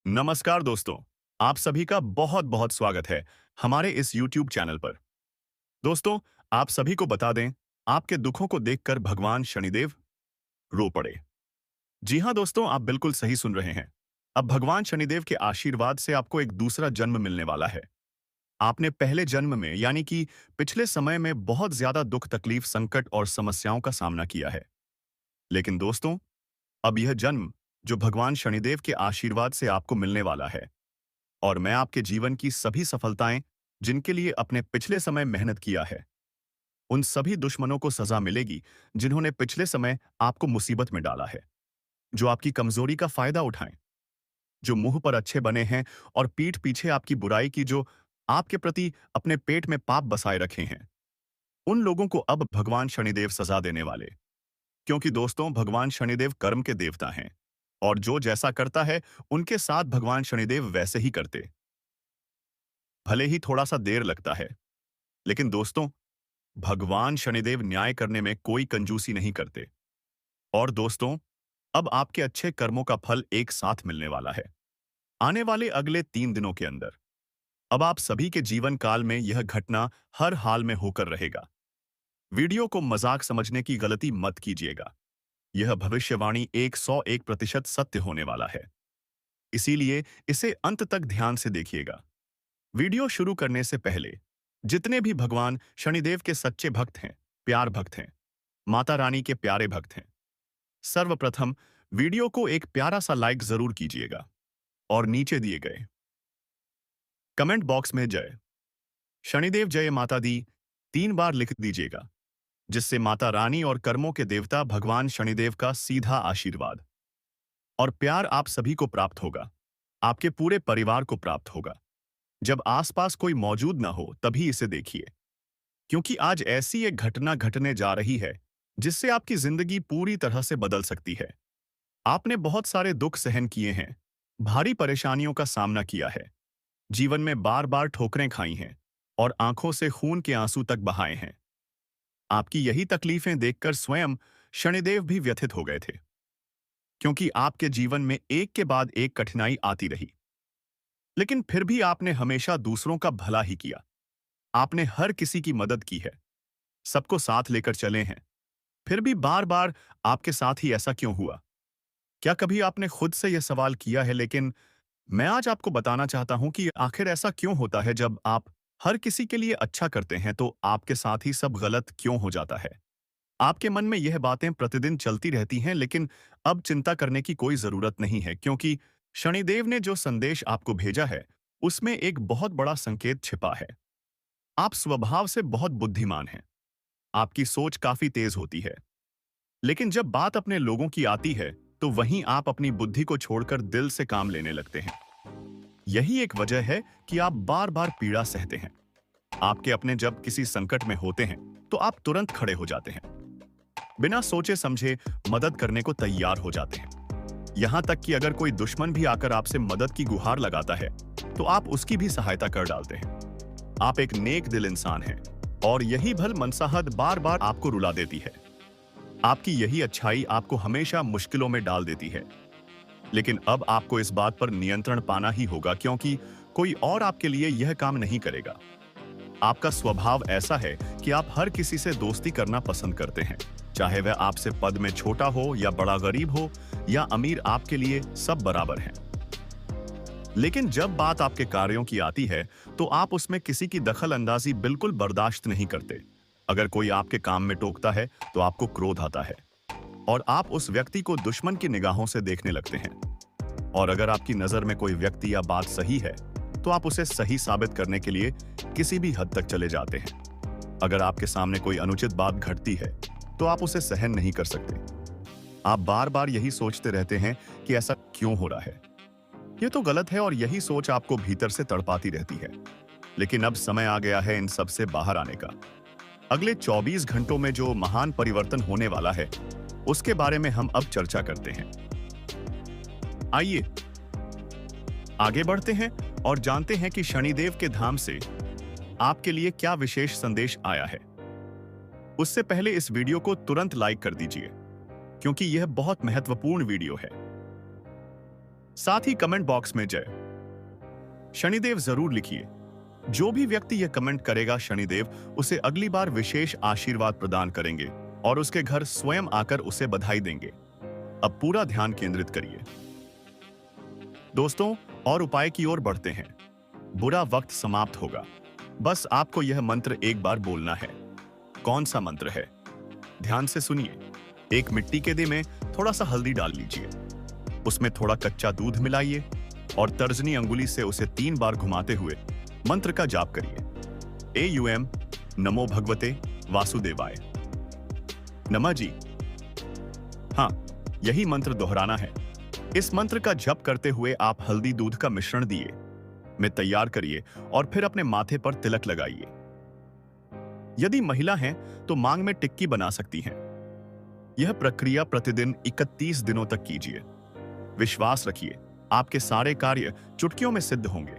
नमस्कार दोस्तों। आप सभी का बहुत बहुत स्वागत है हमारे इस YouTube चैनल पर। दोस्तों, आप सभी को बता दें, आपके दुखों को देखकर भगवान शनिदेव रो पड़े। जी हाँ दोस्तों, आप बिल्कुल सही सुन रहे हैं। अब भगवान शनिदेव के आशीर्वाद से आपको एक दूसरा जन्म मिलने वाला है। आपने पहले जन्म में यानी कि पिछले समय में बहुत ज्यादा दुख तकलीफ संकट और समस्याओं का सामना किया है। लेकिन दोस्तों, अब यह जन्म जो भगवान शनिदेव के आशीर्वाद से आपको मिलने वाला है, और मैं आपके जीवन की सभी सफलताएं जिनके लिए अपने पिछले समय मेहनत किया है, उन सभी दुश्मनों को सजा मिलेगी जिन्होंने पिछले समय आपको मुसीबत में डाला है, जो आपकी कमजोरी का फायदा उठाएं, जो मुंह पर अच्छे बने हैं और पीठ पीछे आपकी बुराई की, जो आपके प्रति अपने पेट में पाप बसाए रखे हैं। उन लोगों को अब भगवान शनिदेव सजा देने वाले, क्योंकि दोस्तों भगवान शनिदेव कर्म के देवता हैं, और जो जैसा करता है उनके साथ भगवान शनिदेव वैसे ही करते। भले ही थोड़ा सा देर लगता है, लेकिन दोस्तों भगवान शनिदेव न्याय करने में कोई कंजूसी नहीं करते। और दोस्तों, अब आपके अच्छे कर्मों का फल एक साथ मिलने वाला है आने वाले अगले 3 दिनों के अंदर। अब आप सभी के जीवन काल में यह घटना हर हाल में होकर रहेगा। वीडियो को मजाक समझने की गलती मत कीजिएगा। यह भविष्यवाणी 101% सत्य होने वाला है, इसीलिए इसे अंत तक ध्यान से देखिएगा। वीडियो शुरू करने से पहले जितने भी भगवान शनिदेव के सच्चे भक्त हैं, प्यार भक्त हैं, माता रानी के प्यारे भक्त हैं, सर्वप्रथम वीडियो को एक प्यारा सा लाइक जरूर कीजिएगा और नीचे दिए गए कमेंट बॉक्स में जय शनिदेव जय माता दी 3 बार लिख दीजिएगा, जिससे माता रानी और कर्मों के देवता भगवान शनिदेव का सीधा आशीर्वाद और प्यार आप सभी को प्राप्त होगा, आपके पूरे परिवार को प्राप्त होगा। जब आसपास कोई मौजूद ना हो तभी इसे देखिए, क्योंकि आज ऐसी एक घटना घटने जा रही है जिससे आपकी जिंदगी पूरी तरह से बदल सकती है। आपने बहुत सारे दुख सहन किए हैं, भारी परेशानियों का सामना किया है, जीवन में बार बार ठोकरें खाई हैं और आंखों से खून के आंसू तक बहाए हैं। आपकी यही तकलीफें देखकर स्वयं शनिदेव भी व्यथित हो गए थे, क्योंकि आपके जीवन में एक के बाद एक कठिनाई आती रही। लेकिन फिर भी आपने हमेशा दूसरों का भला ही किया। आपने हर किसी की मदद की है, सबको साथ लेकर चले हैं। फिर भी बार बार आपके साथ ही ऐसा क्यों हुआ? क्या कभी आपने खुद से यह सवाल किया है? लेकिन मैं आज आपको बताना चाहता हूं कि आखिर ऐसा क्यों होता है, जब आप हर किसी के लिए अच्छा करते हैं तो आपके साथ ही सब गलत क्यों हो जाता है? आपके मन में यह बातें प्रतिदिन चलती रहती हैं, लेकिन अब चिंता करने की कोई जरूरत नहीं है, क्योंकि शनिदेव ने जो संदेश आपको भेजा है उसमें एक बहुत बड़ा संकेत छिपा है। आप स्वभाव से बहुत बुद्धिमान हैं, आपकी सोच काफी तेज होती है, लेकिन जब बात अपने लोगों की आती है तो वहीं आप अपनी बुद्धि को छोड़कर दिल से काम लेने लगते हैं। यही एक वजह है कि आप बार बार पीड़ा सहते हैं। आपके अपने जब किसी संकट में होते हैं तो आप तुरंत खड़े हो जाते हैं, बिना सोचे समझे मदद करने को तैयार हो जाते हैं। यहां तक कि अगर कोई दुश्मन भी आकर आपसे मदद की गुहार लगाता है तो आप उसकी भी सहायता कर डालते हैं। आप एक नेक दिल इंसान हैं, और यही भल मनसाहत बार बार आपको रुला देती है। आपकी यही अच्छाई आपको हमेशा मुश्किलों में डाल देती है। लेकिन अब आपको इस बात पर नियंत्रण पाना ही होगा, क्योंकि कोई और आपके लिए यह काम नहीं करेगा। आपका स्वभाव ऐसा है कि आप हर किसी से दोस्ती करना पसंद करते हैं, चाहे वह आपसे पद में छोटा हो या बड़ा गरीब हो या अमीर, आपके लिए सब बराबर हैं। लेकिन जब बात आपके कार्यों की आती है तो आप उसमें किसी की दखल अंदाजी बिल्कुल बर्दाश्त नहीं करते। अगर कोई आपके काम में टोकता है तो आपको क्रोध आता है और आप उस व्यक्ति को दुश्मन की निगाहों से देखने लगते हैं। और अगर आपकी नजर में कोई व्यक्ति या बात सही है तो आप उसे सही साबित करने के लिए किसी भी हद तक चले जाते हैं। अगर आपके सामने कोई अनुचित बात घटती है तो आप उसे सहन नहीं कर सकते। आप बार बार यही सोचते रहते हैं कि ऐसा क्यों हो रहा है, ये तो गलत है, और यही सोच आपको भीतर से तड़पाती रहती है। लेकिन अब समय आ गया है इन सब से बाहर आने का। अगले 24 घंटों में जो महान परिवर्तन होने वाला है उसके बारे में हम अब चर्चा करते हैं। आइए आगे बढ़ते हैं और जानते हैं कि शनिदेव के धाम से आपके लिए क्या विशेष संदेश आया है। उससे पहले इस वीडियो को तुरंत लाइक कर दीजिए, क्योंकि यह बहुत महत्वपूर्ण वीडियो है। साथ ही कमेंट बॉक्स में जय शनिदेव जरूर लिखिए। जो भी व्यक्ति यह कमेंट करेगा, शनिदेव उसे अगली बार विशेष आशीर्वाद प्रदान करेंगे और उसके घर स्वयं आकर उसे बधाई देंगे। अब पूरा ध्यान केंद्रित करिए दोस्तों, और उपाय की ओर बढ़ते हैं। बुरा वक्त समाप्त होगा। बस आपको यह मंत्र एक बार बोलना है। कौन सा मंत्र है? ध्यान से सुनिए। एक मिट्टी के दे में थोड़ा सा हल्दी डाल लीजिए, उसमें थोड़ा कच्चा दूध मिलाइए और तर्जनी अंगुली से उसे 3 बार घुमाते हुए मंत्र का जाप करिए। AUM नमो भगवते वासुदेवाय नमः जी। हाँ, यही मंत्र दोहराना है। इस मंत्र का जप करते हुए आप हल्दी दूध का मिश्रण दिए में तैयार करिए और फिर अपने माथे पर तिलक लगाइए। यदि महिला हैं तो मांग में टिक्की बना सकती हैं। यह प्रक्रिया प्रतिदिन 31 दिनों तक कीजिए। विश्वास रखिए, आपके सारे कार्य चुटकियों में सिद्ध होंगे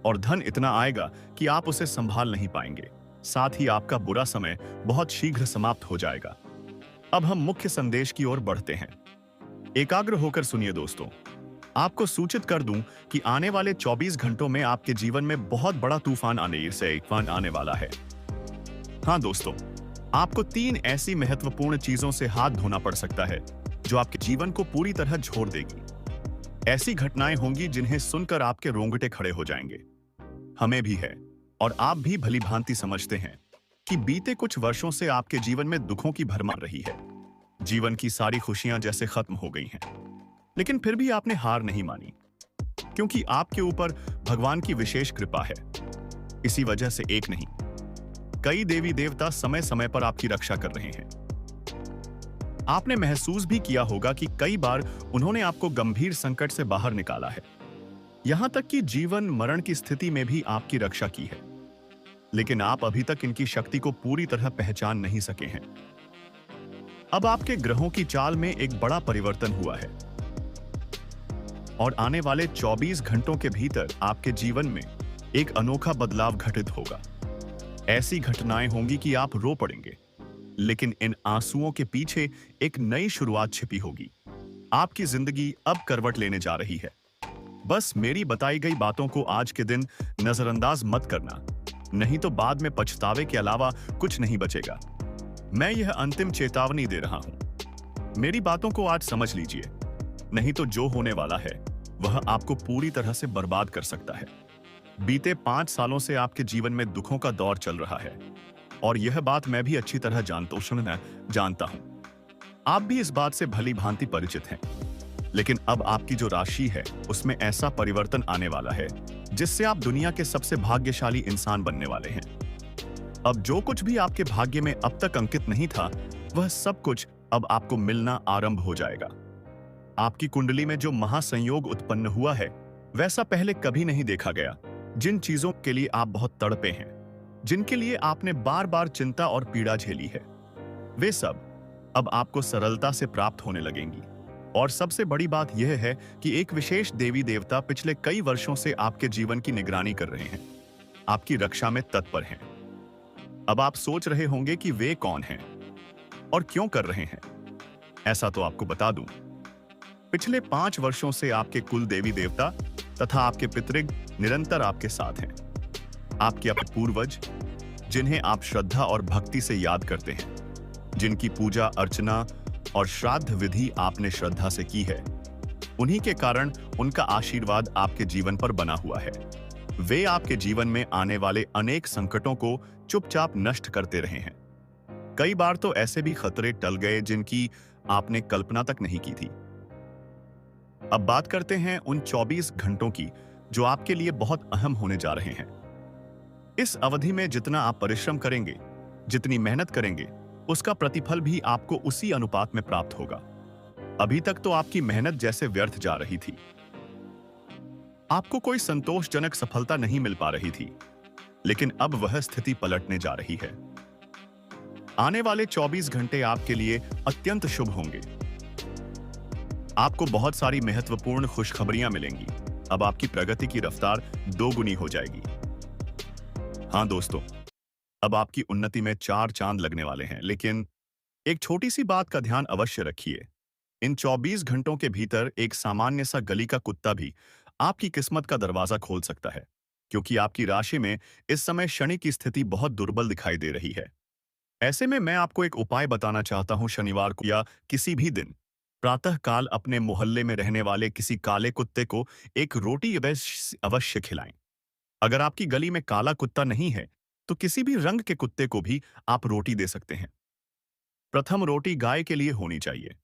और धन इतना आएगा कि आप उसे संभाल नहीं पाएंगे। साथ ही आपका बुरा समय बहुत शीघ्र समाप्त हो जाएगा। अब हम मुख्य संदेश की ओर बढ़ते हैं। एकाग्र होकर सुनिए दोस्तों। आपको सूचित कर दूं कि आने वाले 24 घंटों में आपके जीवन में बहुत बड़ा तूफान आने वाला है। हाँ दोस्तों, आपको 3 ऐसी महत्वपूर्ण चीजों से हाथ धोना पड़ सकता है जो आपके जीवन को पूरी तरह झोड़ देगी। ऐसी घटनाएं होंगी जिन्हें सुनकर आपके रोंगटे खड़े हो जाएंगे। हमें भी है और आप भी भली भांति समझते हैं कि बीते कुछ वर्षों से आपके जीवन में दुखों की भरमार रही है। जीवन की सारी खुशियां जैसे खत्म हो गई हैं, लेकिन फिर भी आपने हार नहीं मानी, क्योंकि आपके ऊपर भगवान की विशेष कृपा है। इसी वजह से एक नहीं, कई देवी देवता समय समय पर आपकी रक्षा कर रहे हैं। आपने महसूस भी किया होगा कि कई बार उन्होंने आपको गंभीर संकट से बाहर निकाला है, यहां तक कि जीवन मरण की स्थिति में भी आपकी रक्षा की है। लेकिन आप अभी तक इनकी शक्ति को पूरी तरह पहचान नहीं सके हैं। अब आपके ग्रहों की चाल में एक बड़ा परिवर्तन हुआ है और आने वाले 24 घंटों के भीतर आपके जीवन में एक अनोखा बदलाव घटित होगा। ऐसी घटनाएं होंगी कि आप रो पड़ेंगे, लेकिन इन आंसुओं के पीछे एक नई शुरुआत छिपी होगी। आपकी जिंदगी अब करवट लेने जा रही है। बस मेरी बताई गई बातों को आज के दिन नजरअंदाज मत करना, नहीं तो बाद में पछतावे के अलावा कुछ नहीं बचेगा। मैं यह अंतिम चेतावनी दे रहा हूं। मेरी बातों को आज समझ लीजिए, नहीं तो जो होने वाला है वह आपको पूरी तरह से बर्बाद कर सकता है। बीते 5 सालों से आपके जीवन में दुखों का दौर चल रहा है और यह बात मैं भी अच्छी तरह जानता हूं। आप भी इस बात से भली भांति परिचित हैं। लेकिन अब आपकी जो राशि है उसमें ऐसा परिवर्तन आने वाला है जिससे आप दुनिया के सबसे भाग्यशाली इंसान बनने वाले हैं। अब जो कुछ भी आपके भाग्य में अब तक अंकित नहीं था, वह सब कुछ अब आपको मिलना आरंभ हो जाएगा। आपकी कुंडली में जो महासंयोग उत्पन्न हुआ है, वैसा पहले कभी नहीं देखा गया। जिन चीजों के लिए आप बहुत तड़पे हैं, जिनके लिए आपने बार बार चिंता और पीड़ा झेली है, वे सब अब आपको सरलता से प्राप्त होने लगेंगी। और सबसे बड़ी बात यह है कि एक विशेष देवी देवता पिछले कई वर्षों से आपके जीवन की निगरानी कर रहे हैं, आपकी रक्षा में तत्पर हैं। अब आप सोच रहे होंगे कि वे कौन हैं और क्यों कर रहे हैं। ऐसा तो आपको बता दूं, पिछले 5 वर्षों से आपके कुल देवी देवता तथा आपके पितृग निरंतर आपके साथ हैं। आपके अपने पूर्वज, जिन्हें आप श्रद्धा और भक्ति से याद करते हैं, जिनकी पूजा अर्चना और श्राद्ध विधि आपने श्रद्धा से की है, उन्हीं के कारण उनका आशीर्वाद आपके जीवन पर बना हुआ है। वे आपके जीवन में आने वाले अनेक संकटों को चुपचाप नष्ट करते रहे हैं। कई बार तो ऐसे भी खतरे टल गए जिनकी आपने कल्पना तक नहीं की थी। अब बात करते हैं उन 24 घंटों की जो आपके लिए बहुत अहम होने जा रहे हैं। इस अवधि में जितना आप परिश्रम करेंगे, जितनी मेहनत करेंगे, उसका प्रतिफल भी आपको उसी अनुपात में प्राप्त होगा। अभी तक तो आपकी मेहनत जैसे व्यर्थ जा रही थी। आपको कोई संतोषजनक सफलता नहीं मिल पा रही थी, लेकिन अब वह स्थिति पलटने जा रही है। आने वाले 24 घंटे आपके लिए अत्यंत शुभ होंगे। आपको बहुत सारी महत्वपूर्ण खुशखबरियां मिलेंगी। अब आपकी प्रगति की रफ्तार 2 गुनी हो जाएगी। हाँ दोस्तों, अब आपकी उन्नति में 4 चांद लगने वाले हैं, लेकिन एक छोटी सी बात का ध्यान अवश्य रखिए। इन 24 घंटों के भीतर एक सामान्य सा गली का कुत्ता भी आपकी किस्मत का दरवाजा खोल सकता है, क्योंकि आपकी राशि में इस समय शनि की स्थिति बहुत दुर्बल दिखाई दे रही है। ऐसे में मैं आपको एक उपाय बताना चाहता हूं, शनिवार को या किसी भी दिन प्रातः काल अपने मोहल्ले में रहने वाले किसी काले कुत्ते को एक रोटी अवश्य अवश्य खिलाएं। अगर आपकी गली में काला कुत्ता नहीं है, तो किसी भी रंग के कुत्ते को भी आप रोटी दे सकते हैं। प्रथम रोटी गाय के लिए होनी चाहिए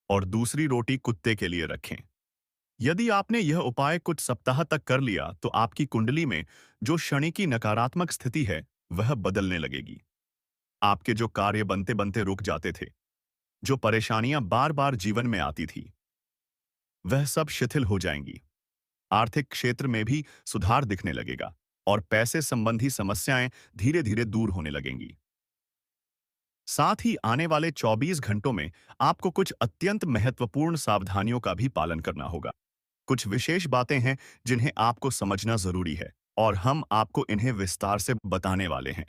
और दूसरी रोटी कुत्ते के लिए रखें। यदि आपने यह उपाय कुछ सप्ताह तक कर लिया, तो आपकी कुंडली में जो शनि की नकारात्मक स्थिति है, वह बदलने लगेगी। आपके जो कार्य बनते बनते रुक जाते थे, जो परेशानियां बार बार जीवन में आती थी, वह सब शिथिल हो जाएंगी। आर्थिक क्षेत्र में भी सुधार दिखने लगेगा और पैसे संबंधी समस्याएं धीरे धीरे दूर होने लगेंगी। साथ ही आने वाले 24 घंटों में आपको कुछ अत्यंत महत्वपूर्ण सावधानियों का भी पालन करना होगा। कुछ विशेष बातें हैं जिन्हें आपको समझना जरूरी है और हम आपको इन्हें विस्तार से बताने वाले हैं।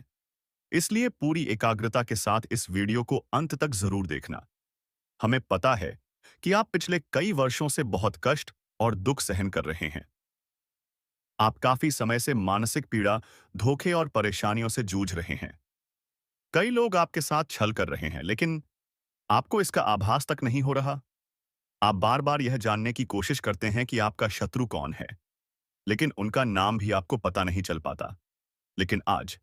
इसलिए पूरी एकाग्रता के साथ इस वीडियो को अंत तक जरूर देखना। हमें पता है कि आप पिछले कई वर्षों से बहुत कष्ट और दुख सहन कर रहे हैं। आप काफी समय से मानसिक पीड़ा, धोखे और परेशानियों से जूझ रहे हैं। कई लोग आपके साथ छल कर रहे हैं, लेकिन आपको इसका आभास तक नहीं हो रहा। आप बार बार यह जानने की कोशिश करते हैं कि आपका शत्रु कौन है, लेकिन उनका नाम भी आपको पता नहीं चल पाता। लेकिन आज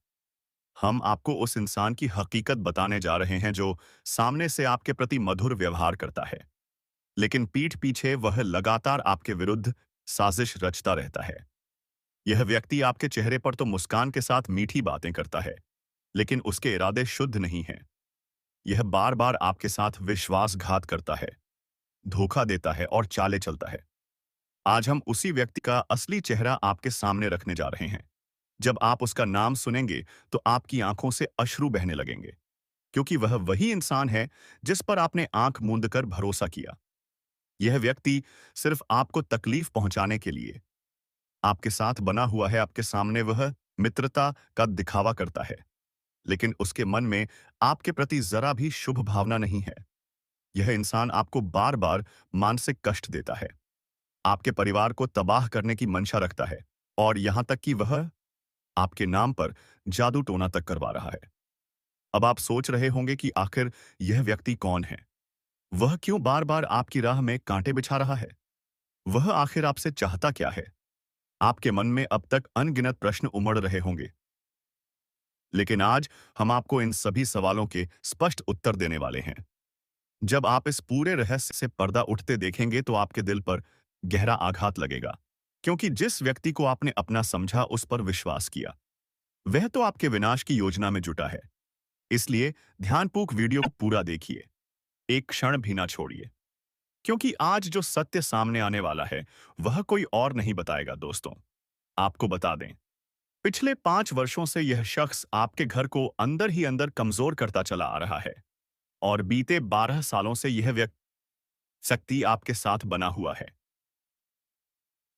हम आपको उस इंसान की हकीकत बताने जा रहे हैं जो सामने से आपके प्रति मधुर व्यवहार करता है, लेकिन पीठ पीछे वह लगातार आपके विरुद्ध साजिश रचता रहता है। यह व्यक्ति आपके चेहरे पर तो मुस्कान के साथ मीठी बातें करता है, लेकिन उसके इरादे शुद्ध नहीं हैं। यह बार बार आपके साथ विश्वासघात करता है, धोखा देता है और चाले चलता है। आज हम उसी व्यक्ति का असली चेहरा आपके सामने रखने जा रहे हैं। जब आप उसका नाम सुनेंगे, तो आपकी आंखों से अश्रु बहने लगेंगे, क्योंकि वह वही इंसान है जिस पर आपने आंख मूंद कर भरोसा किया। यह व्यक्ति सिर्फ आपको तकलीफ पहुंचाने के लिए आपके साथ बना हुआ है। आपके सामने वह मित्रता का दिखावा करता है, लेकिन उसके मन में आपके प्रति जरा भी शुभ भावना नहीं है। यह इंसान आपको बार बार मानसिक कष्ट देता है, आपके परिवार को तबाह करने की मंशा रखता है और यहां तक कि वह आपके नाम पर जादू टोना तक करवा रहा है। अब आप सोच रहे होंगे कि आखिर यह व्यक्ति कौन है? वह क्यों बार बार आपकी राह में कांटे बिछा रहा है? वह आखिर आपसे चाहता क्या है? आपके मन में अब तक अनगिनत प्रश्न उमड़ रहे होंगे, लेकिन आज हम आपको इन सभी सवालों के स्पष्ट उत्तर देने वाले हैं। जब आप इस पूरे रहस्य से पर्दा उठते देखेंगे, तो आपके दिल पर गहरा आघात लगेगा, क्योंकि जिस व्यक्ति को आपने अपना समझा, उस पर विश्वास किया, वह तो आपके विनाश की योजना में जुटा है। इसलिए ध्यानपूर्वक वीडियो को पूरा देखिए, एक क्षण भी ना छोड़िए, क्योंकि आज जो सत्य सामने आने वाला है, वह कोई और नहीं बताएगा। दोस्तों, आपको बता दें, पिछले 5 वर्षों से यह शख्स आपके घर को अंदर ही अंदर कमजोर करता चला आ रहा है और बीते 12 सालों से यह शक्ति आपके साथ बना हुआ है।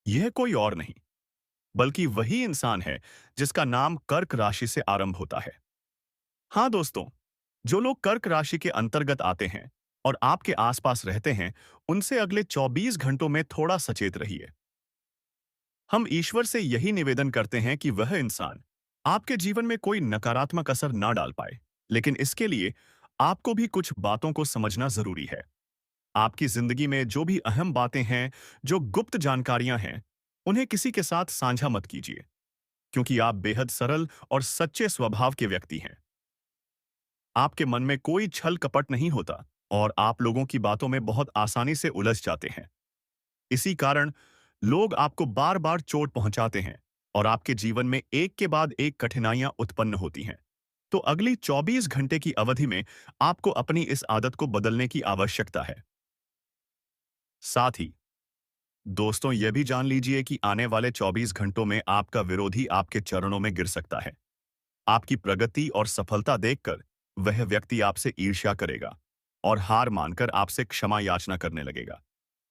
यह कोई और नहीं, बल्कि वही इंसान है जिसका नाम कर्क राशि से आरंभ होता है। हाँ दोस्तों, जो लोग कर्क राशि के अंतर्गत आते हैं और आपके आसपास रहते हैं, उनसे अगले 24 घंटों में थोड़ा सचेत रहिए। हम ईश्वर से यही निवेदन करते हैं कि वह इंसान आपके जीवन में कोई नकारात्मक असर ना डाल पाए, लेकिन इसके लिए आपको भी कुछ बातों को समझना जरूरी है। आपकी जिंदगी में जो भी अहम बातें हैं, जो गुप्त जानकारियां हैं, उन्हें किसी के साथ साझा मत कीजिए, क्योंकि आप बेहद सरल और सच्चे स्वभाव के व्यक्ति हैं। आपके मन में कोई छल कपट नहीं होता और आप लोगों की बातों में बहुत आसानी से उलझ जाते हैं। इसी कारण लोग आपको बार बार चोट पहुंचाते हैं और आपके जीवन में एक के बाद एक कठिनाइयां उत्पन्न होती हैं। तो अगली 24 घंटे की अवधि में आपको अपनी इस आदत को बदलने की आवश्यकता है। साथ ही दोस्तों, यह भी जान लीजिए कि आने वाले 24 घंटों में आपका विरोधी आपके चरणों में गिर सकता है। आपकी प्रगति और सफलता देखकर वह व्यक्ति आपसे ईर्ष्या करेगा और हार मानकर आपसे क्षमा याचना करने लगेगा,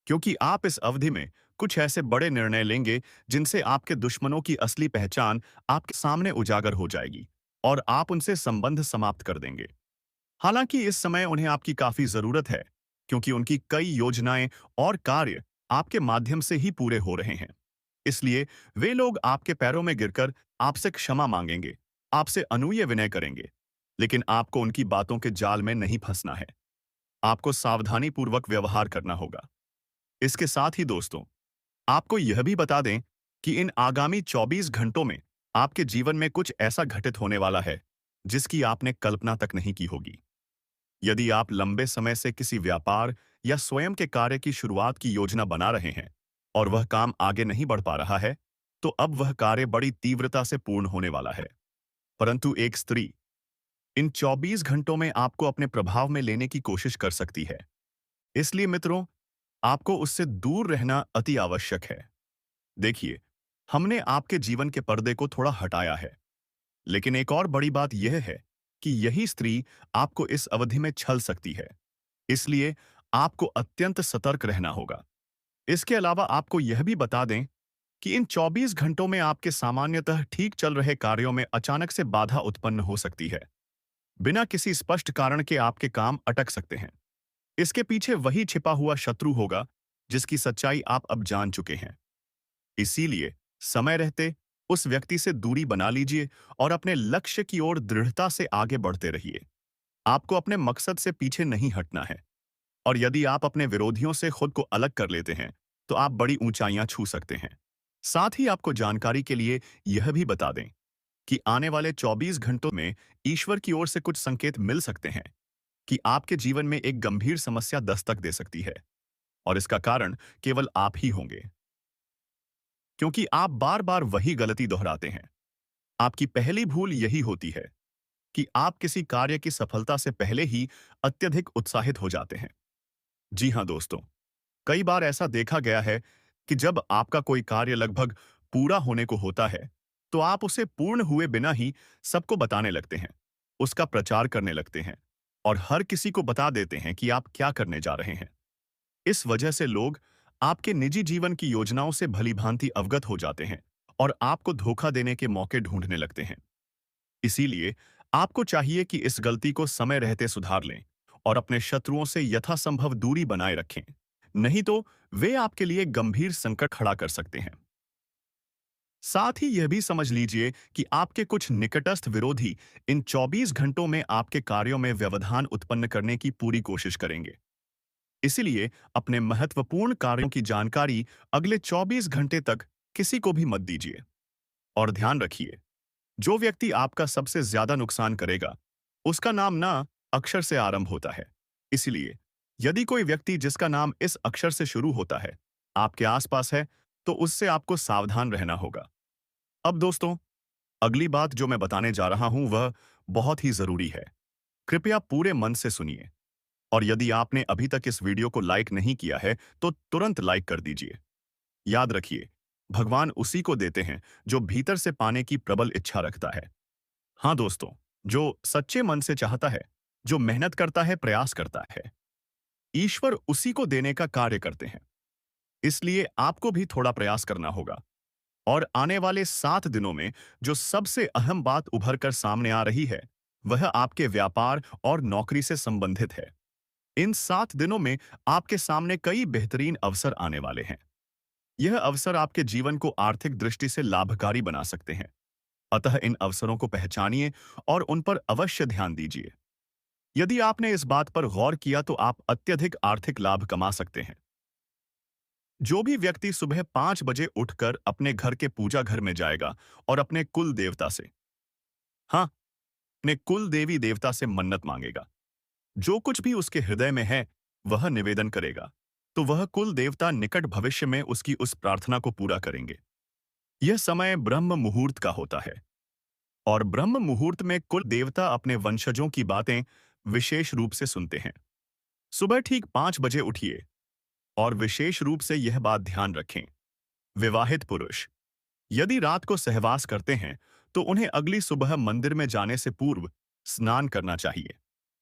क्योंकि आप इस अवधि में कुछ ऐसे बड़े निर्णय लेंगे जिनसे आपके दुश्मनों की असली पहचान आपके सामने उजागर हो जाएगी और आप उनसे संबंध समाप्त कर देंगे। हालांकि इस समय उन्हें आपकी काफी जरूरत है, क्योंकि उनकी कई योजनाएं और कार्य आपके माध्यम से ही पूरे हो रहे हैं। इसलिए वे लोग आपके पैरों में गिरकर आपसे क्षमा मांगेंगे, आपसे अनुनय विनय करेंगे। लेकिन आपको उनकी बातों के जाल में नहीं फंसना है। आपको सावधानी पूर्वक व्यवहार करना होगा। इसके साथ ही दोस्तों, आपको यह भी बता दें कि इन आगामी 24 घंटों में आपके जीवन में कुछ ऐसा घटित होने वाला है जिसकी आपने कल्पना तक नहीं की होगी। यदि आप लंबे समय से किसी व्यापार या स्वयं के कार्य की शुरुआत की योजना बना रहे हैं और वह काम आगे नहीं बढ़ पा रहा है, तो अब वह कार्य बड़ी तीव्रता से पूर्ण होने वाला है। परंतु एक स्त्री इन 24 घंटों में आपको अपने प्रभाव में लेने की कोशिश कर सकती है। इसलिए मित्रों, आपको उससे दूर रहना अति आवश्यक है। देखिए, हमने आपके जीवन के पर्दे को थोड़ा हटाया है, लेकिन एक और बड़ी बात यह है कि यही स्त्री आपको इस अवधि में छल सकती है। इसलिए आपको अत्यंत सतर्क रहना होगा। इसके अलावा आपको यह भी बता दें कि इन 24 घंटों में आपके सामान्यतः ठीक चल रहे कार्यों में अचानक से बाधा उत्पन्न हो सकती है। बिना किसी स्पष्ट कारण के आपके काम अटक सकते हैं। इसके पीछे वही छिपा हुआ शत्रु होगा जिसकी सच्चाई आप अब जान चुके हैं। इसीलिए समय रहते उस व्यक्ति से दूरी बना लीजिए और अपने लक्ष्य की ओर दृढ़ता से आगे बढ़ते रहिए। आपको अपने मकसद से पीछे नहीं हटना है। और यदि आप अपने विरोधियों से खुद को अलग कर लेते हैं, तो आप बड़ी ऊंचाइयां छू सकते हैं। साथ ही आपको जानकारी के लिए यह भी बता दें कि आने वाले 24 घंटों में ईश्वर की ओर से कुछ संकेत मिल सकते हैं कि आपके जीवन में एक गंभीर समस्या दस्तक दे सकती है। और इसका कारण केवल आप ही होंगे, क्योंकि आप बार बार वही गलती दोहराते हैं। आपकी पहली भूल यही होती है कि आप किसी कार्य की सफलता से पहले ही अत्यधिक उत्साहित हो जाते हैं। जी हाँ दोस्तों, कई बार ऐसा देखा गया है कि जब आपका कोई कार्य लगभग पूरा होने को होता है, तो आप उसे पूर्ण हुए बिना ही सबको बताने लगते हैं, उसका प्रचार करने लगते हैं और हर किसी को बता देते हैं कि आप क्या करने जा रहे हैं। इस वजह से लोग आपके निजी जीवन की योजनाओं से भलीभांति अवगत हो जाते हैं और आपको धोखा देने के मौके ढूंढने लगते हैं। इसीलिए आपको चाहिए कि इस गलती को समय रहते सुधार लें और अपने शत्रुओं से यथासंभव दूरी बनाए रखें। नहीं तो वे आपके लिए गंभीर संकट खड़ा कर सकते हैं। साथ ही यह भी समझ लीजिए कि आपके कुछ निकटस्थ विरोधी इन 24 घंटों में आपके कार्यों में व्यवधान उत्पन्न करने की पूरी कोशिश करेंगे। इसलिए अपने महत्वपूर्ण कार्यों की जानकारी अगले 24 घंटे तक किसी को भी मत दीजिए। और ध्यान रखिए, जो व्यक्ति आपका सबसे ज्यादा नुकसान करेगा, उसका नाम ना अक्षर से आरंभ होता है। इसलिए यदि कोई व्यक्ति जिसका नाम इस अक्षर से शुरू होता है आपके आसपास है, तो उससे आपको सावधान रहना होगा। अब दोस्तों, अगली बात जो मैं बताने जा रहा हूं वह बहुत ही जरूरी है। कृपया पूरे मन से सुनिए। और यदि आपने अभी तक इस वीडियो को लाइक नहीं किया है, तो तुरंत लाइक कर दीजिए। याद रखिए, भगवान उसी को देते हैं जो भीतर से पाने की प्रबल इच्छा रखता है। हाँ दोस्तों, जो सच्चे मन से चाहता है, जो मेहनत करता है, प्रयास करता है, ईश्वर उसी को देने का कार्य करते हैं। इसलिए आपको भी थोड़ा प्रयास करना होगा। और आने वाले 7 दिनों में जो सबसे अहम बात उभर कर सामने आ रही है, वह आपके व्यापार और नौकरी से संबंधित है। इन 7 दिनों में आपके सामने कई बेहतरीन अवसर आने वाले हैं। यह अवसर आपके जीवन को आर्थिक दृष्टि से लाभकारी बना सकते हैं। अतः इन अवसरों को पहचानिए और उन पर अवश्य ध्यान दीजिए। यदि आपने इस बात पर गौर किया तो आप अत्यधिक आर्थिक लाभ कमा सकते हैं। जो भी व्यक्ति सुबह 5 बजे उठकर अपने घर के पूजा घर में जाएगा और अपने कुल देवता से, हाँ, अपने कुल देवी देवता से मन्नत मांगेगा, जो कुछ भी उसके हृदय में है वह निवेदन करेगा, तो वह कुल देवता निकट भविष्य में उसकी उस प्रार्थना को पूरा करेंगे। यह समय ब्रह्म मुहूर्त का होता है और ब्रह्म मुहूर्त में कुल देवता अपने वंशजों की बातें विशेष रूप से सुनते हैं। सुबह ठीक 5 बजे उठिए और विशेष रूप से यह बात ध्यान रखें, विवाहित पुरुष यदि रात को सहवास करते हैं तो उन्हें अगली सुबह मंदिर में जाने से पूर्व स्नान करना चाहिए।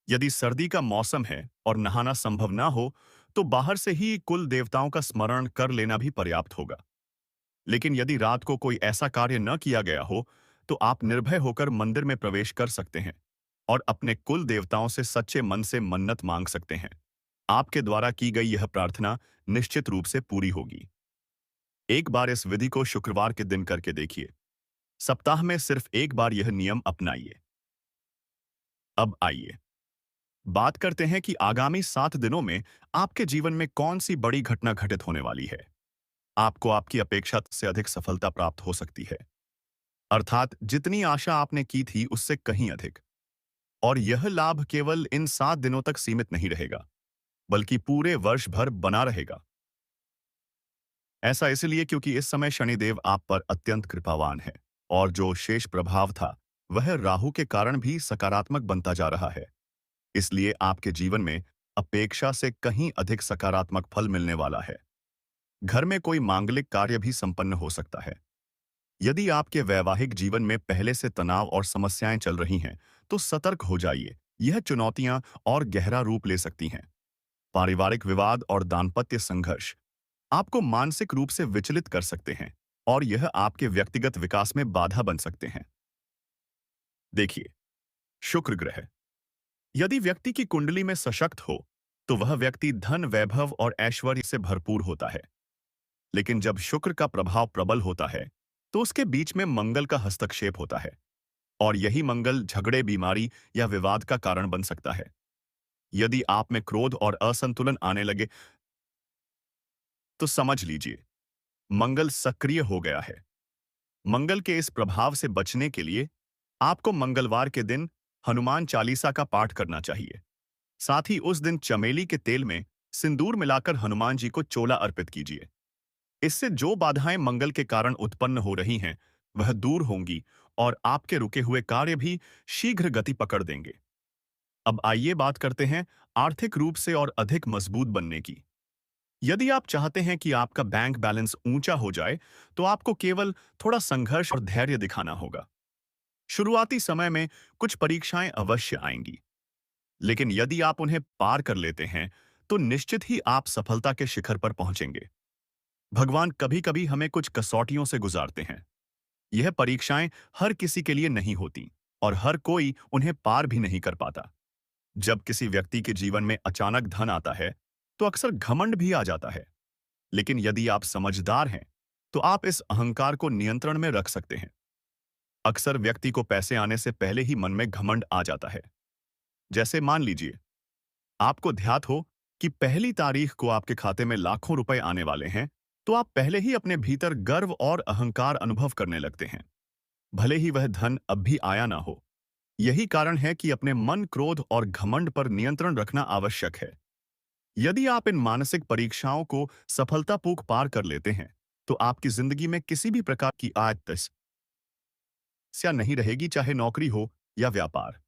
यदि सर्दी का मौसम है और नहाना संभव ना हो, तो बाहर से ही कुल देवताओं का स्मरण कर लेना भी पर्याप्त होगा। लेकिन यदि रात को कोई ऐसा कार्य न किया गया हो, तो आप निर्भय होकर मंदिर में प्रवेश कर सकते हैं और अपने कुल देवताओं से सच्चे मन से मन्नत मांग सकते हैं। आपके द्वारा की गई यह प्रार्थना निश्चित रूप से पूरी होगी। एक बार इस विधि को शुक्रवार के दिन करके देखिए। सप्ताह में सिर्फ एक बार यह नियम अपनाइए। अब आइए बात करते हैं कि आगामी 7 दिनों में आपके जीवन में कौन सी बड़ी घटना घटित होने वाली है। आपको आपकी अपेक्षा से अधिक सफलता प्राप्त हो सकती है, अर्थात जितनी आशा आपने की थी उससे कहीं अधिक। और यह लाभ केवल इन 7 दिनों तक सीमित नहीं रहेगा, बल्कि पूरे वर्ष भर बना रहेगा। ऐसा इसलिए क्योंकि इस समय शनिदेव आप पर अत्यंत कृपावान है, और जो शेष प्रभाव था वह राहु के कारण भी सकारात्मक बनता जा रहा है। इसलिए आपके जीवन में अपेक्षा से कहीं अधिक सकारात्मक फल मिलने वाला है। घर में कोई मांगलिक कार्य भी संपन्न हो सकता है। यदि आपके वैवाहिक जीवन में पहले से तनाव और समस्याएं चल रही हैं, तो सतर्क हो जाइए। यह चुनौतियां और गहरा रूप ले सकती हैं। पारिवारिक विवाद और दाम्पत्य संघर्ष आपको मानसिक रूप से विचलित कर सकते हैं, और यह आपके व्यक्तिगत विकास में बाधा बन सकते हैं। देखिए, शुक्र ग्रह यदि व्यक्ति की कुंडली में सशक्त हो, तो वह व्यक्ति धन, वैभव और ऐश्वर्य से भरपूर होता है। लेकिन जब शुक्र का प्रभाव प्रबल होता है, तो उसके बीच में मंगल का हस्तक्षेप होता है, और यही मंगल झगड़े, बीमारी या विवाद का कारण बन सकता है। यदि आप में क्रोध और असंतुलन आने लगे, तो समझ लीजिए मंगल सक्रिय हो गया है। मंगल के इस प्रभाव से बचने के लिए आपको मंगलवार के दिन हनुमान चालीसा का पाठ करना चाहिए। साथ ही उस दिन चमेली के तेल में सिंदूर मिलाकर हनुमान जी को चोला अर्पित कीजिए। इससे जो बाधाएं मंगल के कारण उत्पन्न हो रही हैं, वह दूर होंगी, और आपके रुके हुए कार्य भी शीघ्र गति पकड़ देंगे। अब आइए बात करते हैं आर्थिक रूप से और अधिक मजबूत बनने की। यदि आप चाहते हैं कि आपका बैंक बैलेंस ऊंचा हो जाए, तो आपको केवल थोड़ा संघर्ष और धैर्य दिखाना होगा। शुरुआती समय में कुछ परीक्षाएं अवश्य आएंगी, लेकिन यदि आप उन्हें पार कर लेते हैं, तो निश्चित ही आप सफलता के शिखर पर पहुंचेंगे। भगवान कभी-कभी हमें कुछ कसौटियों से गुजारते हैं। यह परीक्षाएं हर किसी के लिए नहीं होती, और हर कोई उन्हें पार भी नहीं कर पाता। जब किसी व्यक्ति के जीवन में अचानक धन आता है, तो अक्सर घमंड भी आ जाता है। लेकिन यदि आप समझदार हैं, तो आप इस अहंकार को नियंत्रण में रख सकते हैं। अक्सर व्यक्ति को पैसे आने से पहले ही मन में घमंड आ जाता है। जैसे मान लीजिए, आपको ध्यात हो कि पहली तारीख को आपके खाते में लाखों रुपए आने वाले हैं, तो आप पहले ही अपने भीतर गर्व और अहंकार अनुभव करने लगते हैं, भले ही वह धन अब भी आया ना हो। यही कारण है कि अपने मन, क्रोध और घमंड पर नियंत्रण रखना आवश्यक है। यदि आप इन मानसिक परीक्षाओं को सफलतापूर्वक पार कर लेते हैं, तो आपकी जिंदगी में किसी भी प्रकार की समस्या नहीं रहेगी, चाहे नौकरी हो या व्यापार।